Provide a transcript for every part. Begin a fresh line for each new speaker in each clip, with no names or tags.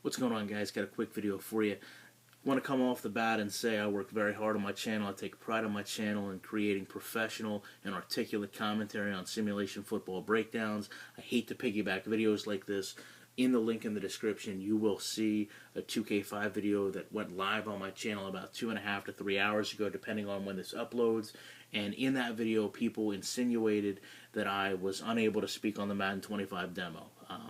What's going on, guys? Got a quick video for you. Want to come off the bat and say I work very hard on my channel. I take pride on my channel in creating professional and articulate commentary on simulation football breakdowns. I hate to piggyback videos like this. In the link in the description, you will see a 2K5 video that went live on my channel about 2.5 to 3 hours ago, depending on when this uploads. And in that video, people insinuated that I was unable to speak on the Madden 25 demo.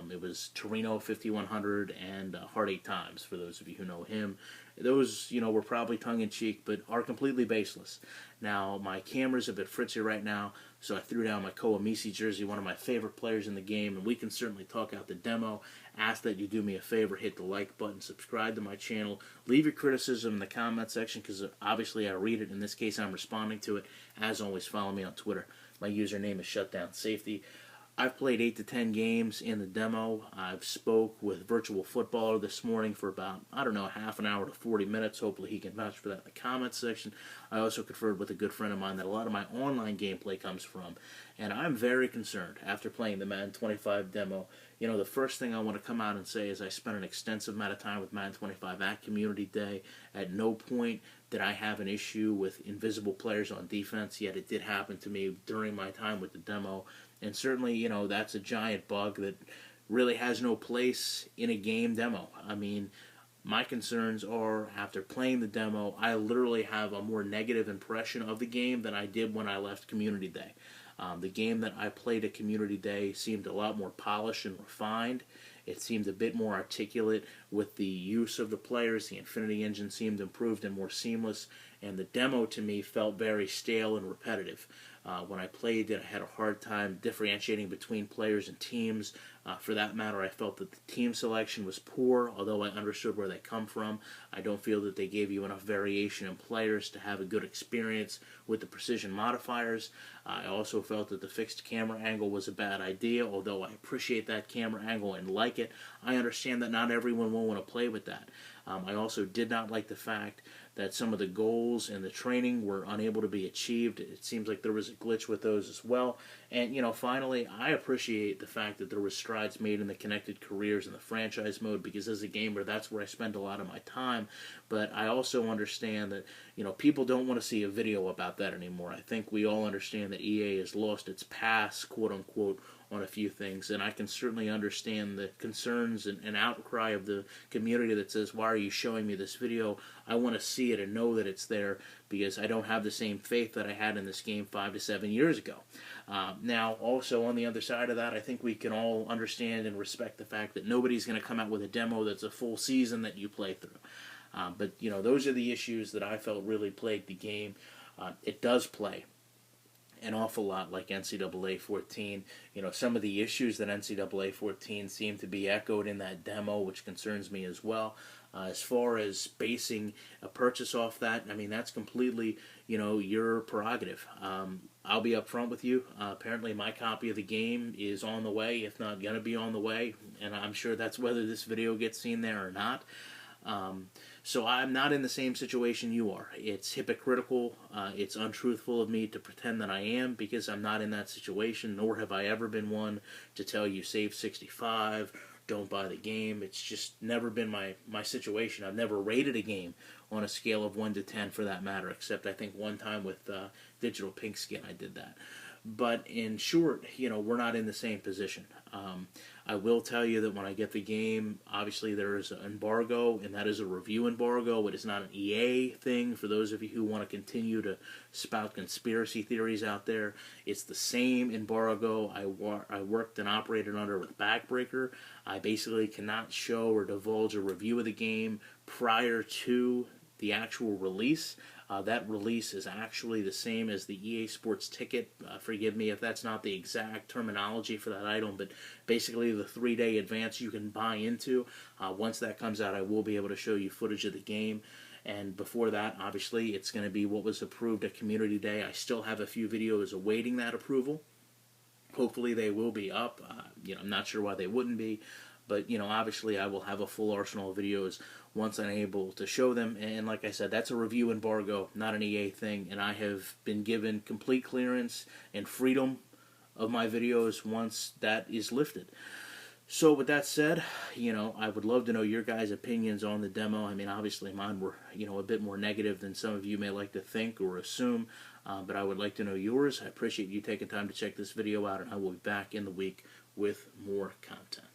It was Torino 5100 and Hard 8 Times, for those of you who know him. Those, were probably tongue-in-cheek, but are completely baseless. Now, my camera's a bit fritzy right now, so I threw down my Koamisi jersey, one of my favorite players in the game, and we can certainly talk out the demo. Ask that you do me a favor, hit the like button, subscribe to my channel, leave your criticism in the comment section, because obviously I read it. In this case, I'm responding to it. As always, follow me on Twitter. My username is ShutdownSafety. I've played 8 to 10 games in the demo. I've spoke with Virtual Footballer this morning for about, half an hour to 40 minutes. Hopefully he can vouch for that in the comments section. I also conferred with a good friend of mine that a lot of my online gameplay comes from. And I'm very concerned after playing the Madden 25 demo. The first thing I want to come out and say is I spent an extensive amount of time with Madden 25 at Community Day. At no point did I have an issue with invisible players on defense, yet it did happen to me during my time with the demo. And certainly, that's a giant bug that really has no place in a game demo. I mean, my concerns are, after playing the demo, I literally have a more negative impression of the game than I did when I left Community Day. The game that I played at Community Day seemed a lot more polished and refined. It seemed a bit more articulate with the use of the players. The Infinity Engine seemed improved and more seamless. And the demo, to me, felt very stale and repetitive. When I played it, I had a hard time differentiating between players and teams. For that matter, I felt that the team selection was poor, although I understood where they come from. I don't feel that they gave you enough variation in players to have a good experience with the precision modifiers. I also felt that the fixed camera angle was a bad idea, although I appreciate that camera angle and like it. I understand that not everyone will want to play with that. I also did not like the fact that some of the goals in the training were unable to be achieved. It seems like there was a glitch with those as well. And, finally, I appreciate the fact that there were strides made in the connected careers in the franchise mode, because as a gamer, that's where I spend a lot of my time. But I also understand that, people don't want to see a video about that anymore. I think we all understand that EA has lost its pass, quote-unquote, on a few things, and I can certainly understand the concerns and outcry of the community that says, why are you showing me this video? I want to see it and know that it's there, because I don't have the same faith that I had in this game 5 to 7 years ago. Now, also on the other side of that, I think we can all understand and respect the fact that nobody's going to come out with a demo that's a full season that you play through. But those are the issues that I felt really plagued the game. It does play an awful lot like NCAA 14. Some of the issues that NCAA 14 seem to be echoed in that demo, which concerns me as well. As far as basing a purchase off that, I mean, that's completely, your prerogative. I'll be up front with you. Apparently my copy of the game is on the way, if not going to be on the way, and I'm sure that's whether this video gets seen there or not. So I'm not in the same situation you are. It's hypocritical, it's untruthful of me to pretend that I am, because I'm not in that situation, nor have I ever been one to tell you save 65, don't buy the game. It's just never been my situation. I've never rated a game on a scale of 1 to 10 for that matter, except I think one time with Digital Pigskin I did that. But in short, we're not in the same position. I will tell you that when I get the game, obviously there is an embargo, and that is a review embargo. It is not an EA thing. For those of you who want to continue to spout conspiracy theories out there, it's the same embargo I worked and operated under with Backbreaker. I basically cannot show or divulge a review of the game prior to the actual release. That release is actually the same as the EA Sports ticket. Forgive me if that's not the exact terminology for that item, but basically the 3-day advance you can buy into. Once that comes out, I will be able to show you footage of the game. And before that, obviously, it's going to be what was approved at Community Day. I still have a few videos awaiting that approval. Hopefully they will be up. I'm not sure why they wouldn't be. But, obviously I will have a full arsenal of videos once I'm able to show them. And like I said, that's a review embargo, not an EA thing. And I have been given complete clearance and freedom of my videos once that is lifted. So with that said, I would love to know your guys' opinions on the demo. I mean, obviously mine were, a bit more negative than some of you may like to think or assume, but I would like to know yours. I appreciate you taking time to check this video out, and I will be back in the week with more content.